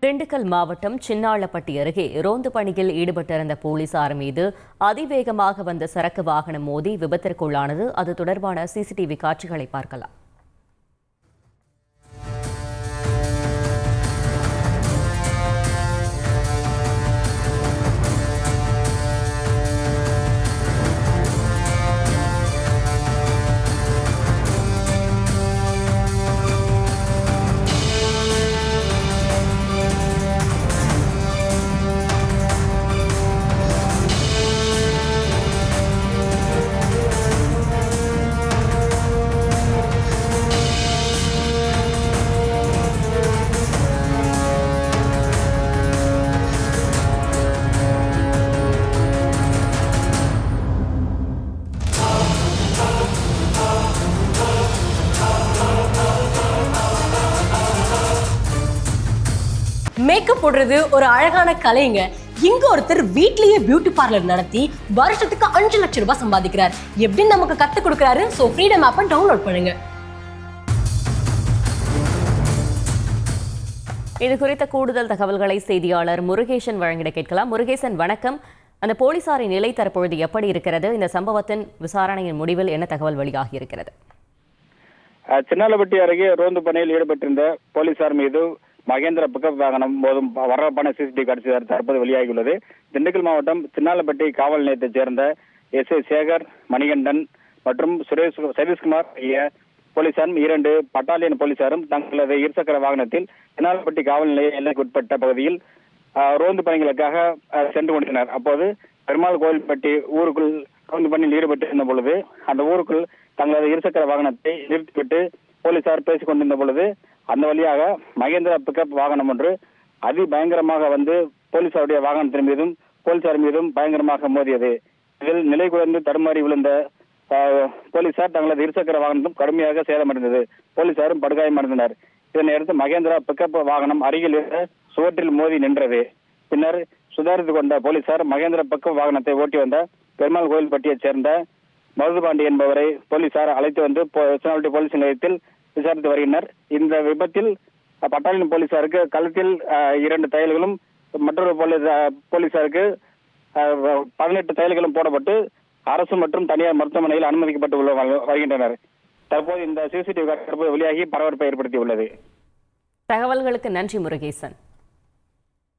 திண்டுக்கல் மாவட்டம் சின்னாளப்பட்டி அருகே ரோந்து பணியில் ஈடுபட்டிருந்த போலீசார் மீது அதிவேகமாக வந்த சரக்கு வாகனம் மோதி விபத்திற்குள்ளானது. அது தொடர்பான சிசிடிவி காட்சிகளை பார்க்கலாம். மேக்கப் போடுறது ஒரு அழகான கலைங்க. இங்க ஒருத்தர் வீட்லயே பியூட்டி பார்லர் நடத்தி வருஷத்துக்கு 5 லட்சம் ரூபாய் சம்பாதிக்கிறார். எப்படின்னு நமக்கு கத்து கொடுக்கறாரு. சோ ஃப்ரீடம் ஆப்பை டவுன்லோட் பண்ணுங்க. இது குறித்த கூடுதல் தகவல்களை செய்தியாளர் முருகேசன் வழங்கிட கேட்கலாம். முருகேசன், வணக்கம். அந்த போலீசாரின் நிலை தற்பொழுது எப்படி இருக்கிறது? இந்த சம்பவத்தின் விசாரணையின் முடிவில் என்ன தகவல் வெளியாகி இருக்கிறது? சின்னாளப்பட்டி அருகே ரோந்து பணியில் ஈடுபட்டிருந்த போலீசார் மீது மகேந்திர பிக்கப் வாகனம் மோதும் வரப்பான சிசிடிவி காட்சி தற்போது வெளியாகியுள்ளது. திண்டுக்கல் மாவட்டம் சின்னாளப்பட்டி காவல் நிலையத்தைச் சேர்ந்த எஸ். சேகர், மணிகண்டன் மற்றும் சதீஷ்குமார் ஆகிய போலீசாரும் 2 பட்டாலியன் போலீசாரும் தங்களது இருசக்கர வாகனத்தில் சின்னாளப்பட்டி காவல் நிலைய எல்லைக்குட்பட்ட பகுதியில் ரோந்து பணிகளுக்காக சென்று கொண்டனர். அப்போது பெருமாள் கோயில்பட்டி ஊருக்குள் ரோந்து பணியில் ஈடுபட்டிருந்த பொழுது அந்த ஊருக்குள் தங்களது இருசக்கர வாகனத்தை நிறுத்திவிட்டு போலீசார் பேசிக் கொண்டிருந்த பொழுது அந்த வழியாக மகேந்திரா பிக்கப் வாகனம் ஒன்று அதிபயங்கரமாக வந்து போலீசாருடைய வாகனத்தின் மீதும் போலீசார் மீதும் பயங்கரமாக மோதியது. இதில் நிலை குறைந்து தடுமாறி விழுந்த போலீசார் தங்களது இருசக்கர வாகனத்தும் கடுமையாக சேதமடைந்தது. போலீசாரும் படுகாயமடைந்தனர். இதனையடுத்து மகேந்திரா பிக்கப் வாகனம் அருகில் இருந்த சுவற்றில் மோதி நின்றது. பின்னர் சுதாரித்துக் கொண்ட போலீசார் மகேந்திரா பிக்கப் வாகனத்தை ஓட்டி வந்த பெருமாள் கோயில்பட்டியைச் சேர்ந்த மருதுபாண்டி என்பவரை போலீசார் அழைத்து வந்து சின்னாளப்பட்டி போலீஸ் நிலையத்தில் விசாரித்து வருகின்றனர். இந்த விபத்தில் பட்டாலியன் போலீசாருக்கு கழுத்தில் 2 தையல்களும் மற்றொரு போலீசாருக்கு 18 தையல்களும் போடப்பட்டு அரசு மற்றும் தனியார் மருத்துவமனையில் அனுமதிக்கப்பட்டு வருகின்றனர். தற்போது இந்த சிசிடிவி தற்போது வெளியாகி பரபரப்பை ஏற்படுத்தியுள்ளது. தகவல்களுக்கு நன்றி முருகேசன்.